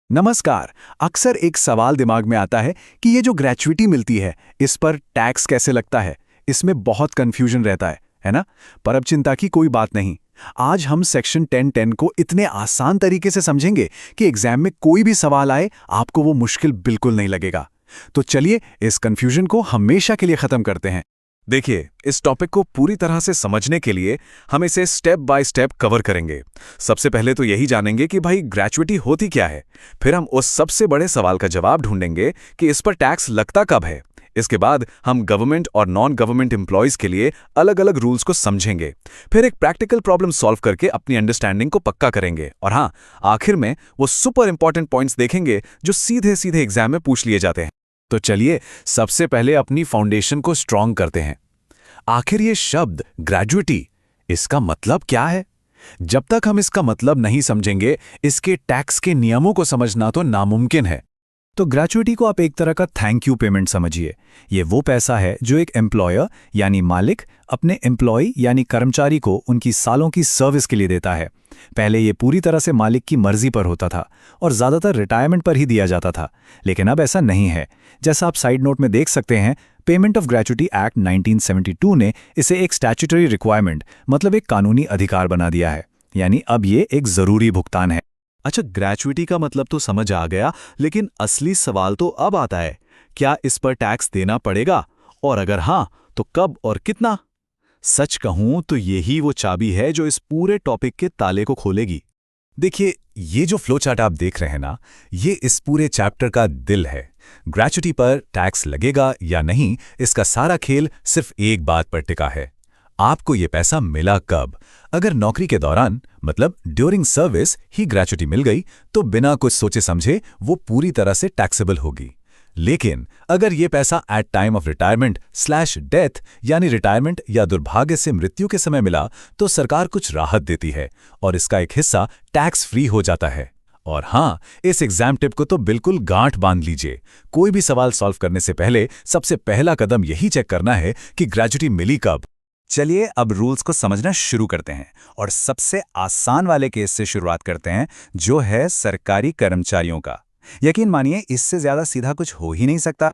नमस्कार। अक्सर एक सवाल दिमाग में आता है कि ये जो ग्रेच्युइटी मिलती है, इस पर टैक्स कैसे लगता है। इसमें बहुत कंफ्यूजन रहता है ना? पर अब चिंता की कोई बात नहीं। आज हम सेक्शन 1010 को इतने आसान तरीके से समझेंगे कि एग्जाम में कोई भी सवाल आए, आपको वो मुश्किल बिल्कुल नहीं लगेगा। तो चलिए इस कंफ्यूजन को हमेशा के लिए खत्म करते हैं। देखिए, इस टॉपिक को पूरी तरह से समझने के लिए हम इसे स्टेप बाय स्टेप कवर करेंगे। सबसे पहले तो यही जानेंगे कि भाई ग्रेच्युइटी होती क्या है। फिर हम उस सबसे बड़े सवाल का जवाब ढूंढेंगे कि इस पर टैक्स लगता कब है। इसके बाद हम गवर्नमेंट और नॉन गवर्नमेंट एम्प्लॉयज के लिए अलग अलग रूल्स को समझेंगे। फिर एक प्रैक्टिकल प्रॉब्लम सॉल्व करके अपनी अंडरस्टैंडिंग को पक्का करेंगे। और हाँ, आखिर में वो सुपर इंपॉर्टेंट पॉइंट्स देखेंगे जो सीधे सीधे एग्जाम में पूछ लिए जाते हैं। तो चलिए सबसे पहले अपनी फाउंडेशन को स्ट्रांग करते हैं। आखिर ये शब्द ग्रेजुइटी, इसका मतलब क्या है? जब तक हम इसका मतलब नहीं समझेंगे, इसके टैक्स के नियमों को समझना तो नामुमकिन है। तो ग्रेजुइटी को आप एक तरह का थैंक यू पेमेंट समझिए। ये वो पैसा है जो एक एम्प्लॉयर यानी मालिक अपने एम्प्लॉय यानी कर्मचारी को उनकी सालों की सर्विस के लिए देता है। पहले ये पूरी तरह से मालिक की मर्जी पर होता था और ज़्यादातर रिटायरमेंट पर ही दिया जाता था, लेकिन अब ऐसा नहीं है। जैसा आप साइड नोट में देख सकते हैं, पेमेंट ऑफ ग्रेच्युइटी एक्ट 1972 ने इसे एक स्टैट्यूटरी रिक्वायरमेंट मतलब एक कानूनी अधिकार बना दिया है, यानी अब ये एक ज़रूरी भुगतान है। अच्छा, ग्रेच्युइटी का मतलब तो समझ आ गया, लेकिन असली सवाल तो अब आता है, क्या इस पर टैक्स देना पड़ेगा? और अगर हाँ, तो कब और कितना? सच कहूं तो यही वो चाबी है जो इस पूरे टॉपिक के ताले को खोलेगी। देखिए, ये जो फ्लो चार्ट आप देख रहे हैं ना, ये इस पूरे चैप्टर का दिल है। ग्रेच्युइटी पर टैक्स लगेगा या नहीं, इसका सारा खेल सिर्फ एक बात पर टिका है, आपको ये पैसा मिला कब। अगर नौकरी के दौरान मतलब ड्यूरिंग सर्विस ही ग्रेच्युइटी मिल गई तो बिना कुछ सोचे समझे वो पूरी तरह से टैक्सेबल होगी। लेकिन अगर ये पैसा at time of retirement slash death यानी रिटायरमेंट या दुर्भाग्य से मृत्यु के समय मिला तो सरकार कुछ राहत देती है और इसका एक हिस्सा टैक्स फ्री हो जाता है। और हाँ, इस एग्जाम टिप को तो बिल्कुल गांठ बांध लीजिए। कोई भी सवाल सॉल्व करने से पहले सबसे पहला कदम यही चेक करना है कि ग्रेच्युइटी मिली कब। चलिए अब रूल्स को समझना शुरू करते हैं और सबसे आसान वाले केस से शुरुआत करते हैं, जो है सरकारी कर्मचारियों का। यकीन मानिए, इससे ज्यादा सीधा कुछ हो ही नहीं सकता।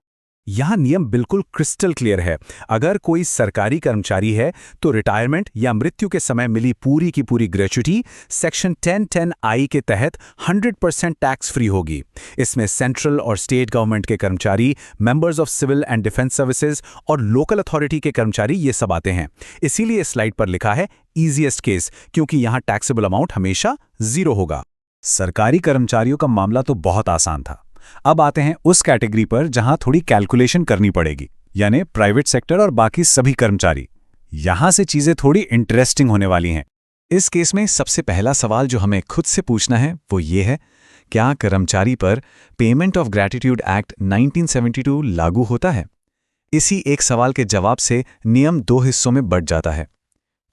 यहाँ नियम बिल्कुल क्रिस्टल क्लियर है। अगर कोई सरकारी कर्मचारी है तो रिटायरमेंट या मृत्यु के समय मिली पूरी की पूरी ग्रेच्युइटी सेक्शन 1010I के तहत 100% टैक्स फ्री होगी। इसमें सेंट्रल और स्टेट गवर्नमेंट के कर्मचारी, members of civil and defence services और लोकल अथॉरिटी के कर्मचारी ये सब आते हैं। इसीलिए स्लाइड पर लिखा है ईजीएस्ट केस, क्योंकि यहाँ टैक्सेबल अमाउंट हमेशा 0 होगा। सरकारी कर्मचारियों का मामला तो बहुत आसान था। अब आते हैं उस कैटेगरी पर जहां थोड़ी कैलकुलेशन करनी पड़ेगी, यानी प्राइवेट सेक्टर और बाकी सभी कर्मचारी। यहां से चीजें थोड़ी इंटरेस्टिंग होने वाली हैं। इस केस में सबसे पहला सवाल जो हमें खुद से पूछना है वो ये है, क्या कर्मचारी पर पेमेंट ऑफ ग्रेटिट्यूड एक्ट 1972 लागू होता है? इसी एक सवाल के जवाब से नियम 2 हिस्सों में बंट जाता है।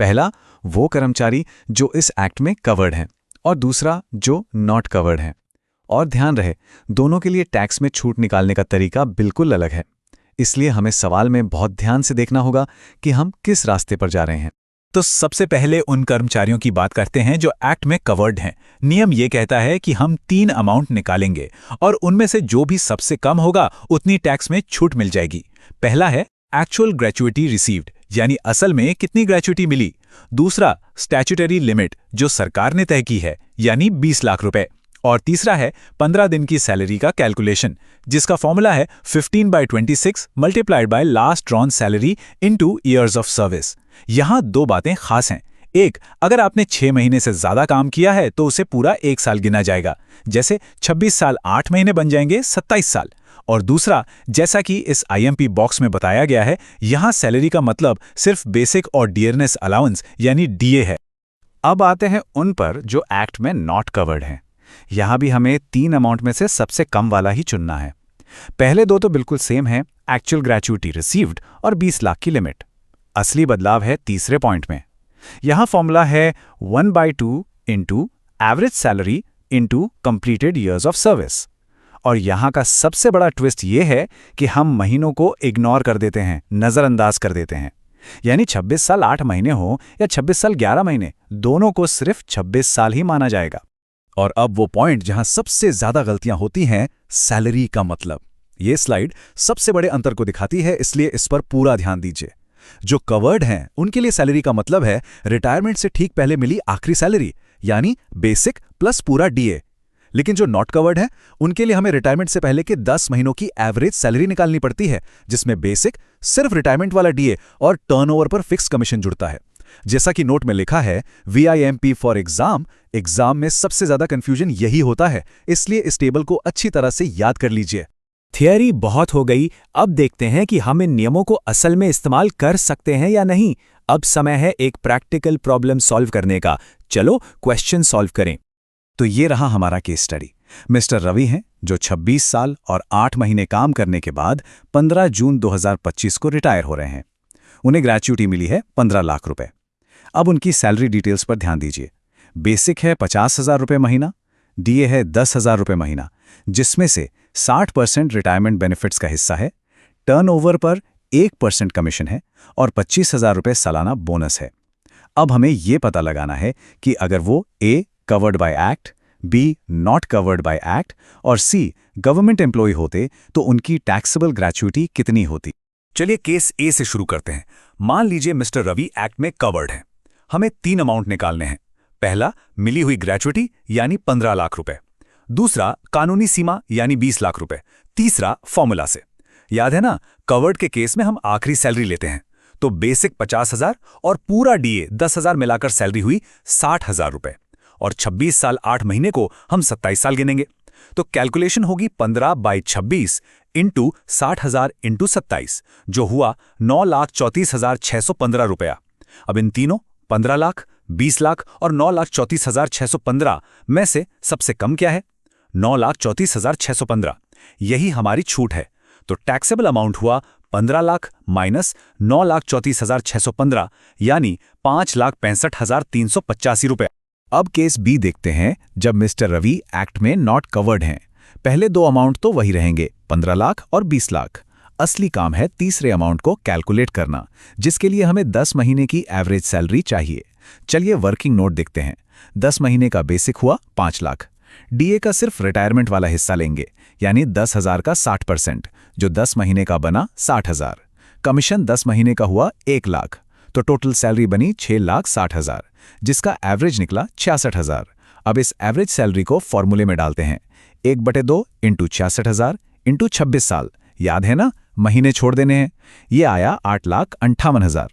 पहला, वो कर्मचारी जो इस एक्ट में कवर्ड हैं, और दूसरा जो नॉट कवर्ड हैं। और ध्यान रहे, दोनों के लिए टैक्स में छूट निकालने का तरीका बिल्कुल अलग है। इसलिए हमें सवाल में बहुत ध्यान से देखना होगा कि हम किस रास्ते पर जा रहे हैं। तो सबसे पहले उन कर्मचारियों की बात करते हैं जो एक्ट में कवर्ड हैं। नियम ये कहता है कि हम 3 अमाउंट निकालेंगे और उनमें से जो भी सबसे कम होगा उतनी टैक्स में छूट मिल जाएगी। पहला है एक्चुअल ग्रेच्युइटी रिसीव्ड, यानी असल में कितनी ग्रेच्युइटी मिली। दूसरा, स्टैट्यूटरी लिमिट जो सरकार ने तय की है, यानी 20 लाख रुपए। और तीसरा है 15 दिन की सैलरी का कैलकुलेशन, जिसका फॉर्मूला है 15/26 multiplied by last drawn salary into years of service. यहाँ 2 बातें खास हैं। एक, अगर आपने 6 महीने से ज्यादा काम किया है तो उसे पूरा 1 साल गिना जाएगा, जैसे 26 साल 8 महीने बन जाएंगे 27 साल। और दूसरा, जैसा कि इस IMP बॉक्स में बताया गया है, यहाँ सैलरी का मतलब सिर्फ बेसिक और डियरनेस अलाउंस यानी DA है। अब आते हैं उन पर जो एक्ट में नॉट कवर्ड हैं। यहाँ भी हमें 3 अमाउंट में से सबसे कम वाला ही चुनना है। पहले 2 तो बिल्कुल सेम है, एक्चुअल ग्रेच्युइटी रिसीव्ड और 20 लाख की लिमिट। असली बदलाव है तीसरे पॉइंट में। यहाँ फॉर्मूला है 1/2 into average salary into completed years of service. और यहाँ का सबसे बड़ा ट्विस्ट ये है कि हम महीनों को इग्नोर कर देते हैं, नज़रअंदाज कर देते हैं। यानी 26 साल 8 महीने हो या 26 साल 11 महीने, दोनों को सिर्फ 26 साल ही माना जाएगा। और अब वो पॉइंट जहां सबसे ज्यादा गलतियां होती हैं, सैलरी का मतलब। ये स्लाइड सबसे बड़े अंतर को दिखाती है, इसलिए इस पर पूरा ध्यान दीजिए। जो कवर्ड हैं उनके लिए सैलरी का मतलब है रिटायरमेंट से ठीक पहले मिली आखिरी सैलरी, यानी बेसिक प्लस पूरा डीए। लेकिन जो नॉट कवर्ड है उनके लिए हमें रिटायरमेंट से पहले के 10 महीनों की एवरेज सैलरी निकालनी पड़ती है, जिसमें बेसिक, सिर्फ रिटायरमेंट वाला डीए और टर्नओवर पर फिक्स कमीशन जुड़ता है। जैसा कि नोट में लिखा है, VIMP फॉर एग्जाम में सबसे ज्यादा कंफ्यूजन यही होता है, इसलिए इस टेबल को अच्छी तरह से याद कर लीजिए। थियरी बहुत हो गई, अब देखते हैं कि हम इन नियमों को असल में इस्तेमाल कर सकते हैं या नहीं। अब समय है एक प्रैक्टिकल प्रॉब्लम सॉल्व करने का। चलो क्वेश्चन सॉल्व करें। तो ये रहा हमारा केस स्टडी। मिस्टर रवि हैं जो 26 साल और 8 महीने काम करने के बाद 15 जून 2025 को रिटायर हो रहे हैं। उन्हें ग्रेच्युटी मिली है 15 लाख रुपए। अब उनकी सैलरी डिटेल्स पर ध्यान दीजिए। बेसिक है 50,000 रुपये महीना, डीए है 10,000 रुपये महीना, जिसमें से 60% रिटायरमेंट बेनिफिट्स का हिस्सा है, टर्नओवर पर 1% कमीशन है और 25,000 रुपये सालाना बोनस है। अब हमें यह पता लगाना है कि अगर वो A covered by act, B not covered by act और सी गवर्नमेंट एम्प्लॉय होते तो उनकी टैक्सेबल ग्रेच्युटी कितनी होती। चलिए केस ए से शुरू करते हैं। मान लीजिए मिस्टर रवि एक्ट में कवर्ड है। हमें 3 अमाउंट निकालने हैं। पहला, मिली हुई ग्रेच्युटी यानी 15 लाख रुपए। दूसरा, कानूनी सीमा यानी 20 लाख रुपए। तीसरा, फॉर्मूला से। याद है ना, कवर्ड के केस में हम आखिरी सैलरी लेते हैं, तो बेसिक 50,000 और पूरा डीए 10,000 मिलाकर सैलरी हुई 60,000 रुपए। और 26 साल 8 महीने को हम 27 साल गिनेंगे, तो कैलकुलेशन होगी 15/26 इंटू 60,000 इंटू 27, जो हुआ 9,34,615 रुपया। अब इन तीनों 15 लाख, 20 लाख और 9,34,615 में से सबसे कम क्या है? 9,34,615। यही हमारी छूट है। तो टैक्सेबल अमाउंट हुआ 15 लाख माइनस 9,34,615, यानी 5,65,385 रुपये। अब केस बी देखते हैं, जब मिस्टर रवि एक्ट में नॉट कवर्ड हैं। पहले 2 अमाउंट तो वही रहेंगे, 15 लाख और 20 लाख। असली काम है तीसरे अमाउंट को कैलकुलेट करना, जिसके लिए हमें 10 महीने की एवरेज सैलरी चाहिए। चलिए वर्किंग नोट देखते हैं। 10 महीने का बेसिक हुआ 5 लाख। डीए का सिर्फ रिटायरमेंट वाला हिस्सा लेंगे, यानी 10,000 का 60%, जो 10 महीने का बना 60,000। कमीशन 10 महीने का हुआ 1 लाख, तो टोटल सैलरी बनी 6,60,000, जिसका एवरेज निकला 66,000। अब इस एवरेज सैलरी को फॉर्मूले में डालते हैं। 1/2 इंटू 66,000 इंटू 26 साल, याद है ना, महीने छोड़ देने हैं। ये आया 8,58,000।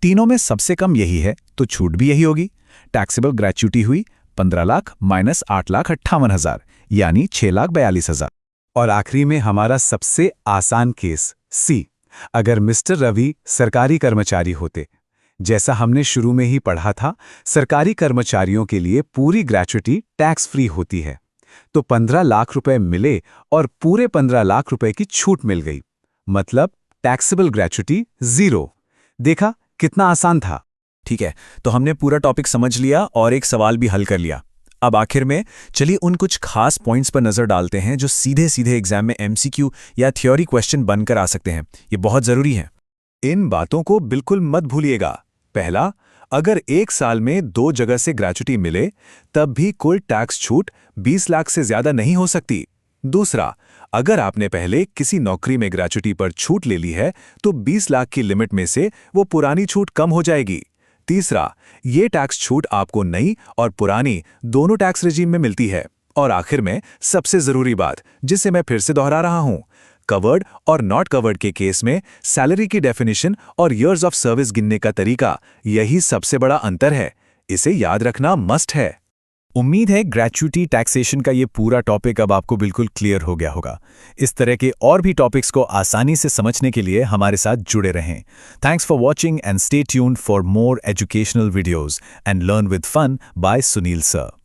तीनों में सबसे कम यही है, तो छूट भी यही होगी। टैक्सेबल ग्रेच्युटी हुई 15 लाख माइनस 8,58,000, यानी 6,42,000। और आखिरी में हमारा सबसे आसान केस सी। अगर मिस्टर रवि सरकारी कर्मचारी होते, जैसा हमने शुरू में ही पढ़ा था, सरकारी कर्मचारियों के लिए पूरी ग्रेच्युटी टैक्स फ्री होती है, तो 15 लाख रुपए मिले और पूरे 15 लाख रुपए की छूट मिल गई, मतलब टैक्सेबल ग्रेच्युटी 0। देखा कितना आसान था। ठीक है, तो हमने पूरा टॉपिक समझ लिया और एक सवाल भी हल कर लिया। अब आखिर में चलिए उन कुछ खास पॉइंट्स पर नजर डालते हैं जो सीधे सीधे एग्जाम में MCQ या थ्योरी क्वेश्चन बनकर आ सकते हैं। ये बहुत जरूरी है। इन बातों को बिल्कुल मत भूलिएगा। पहला, अगर 1 साल में 2 जगह से ग्रेच्युटी मिले, तब भी कुल टैक्स छूट 20 लाख से ज्यादा नहीं हो सकती। दूसरा, अगर आपने पहले किसी नौकरी में ग्रेच्युटी पर छूट ले ली है, तो 20 लाख की लिमिट में से वो पुरानी छूट कम हो जाएगी। तीसरा, ये टैक्स छूट आपको नई और पुरानी दोनों टैक्स रेजिम में मिलती है। और आखिर में सबसे जरूरी बात, जिसे मैं फिर से दोहरा रहा हूं, कवर्ड और नॉट कवर्ड के केस में सैलरी की डेफिनेशन और ईयर्स ऑफ सर्विस गिनने का तरीका, यही सबसे बड़ा अंतर है। इसे याद रखना मस्ट है। उम्मीद है ग्रेच्युटी टैक्सेशन का ये पूरा टॉपिक अब आपको बिल्कुल क्लियर हो गया होगा। इस तरह के और भी टॉपिक्स को आसानी से समझने के लिए हमारे साथ जुड़े रहें। Thanks for watching and stay tuned for more educational videos and learn with fun by Sunil sir.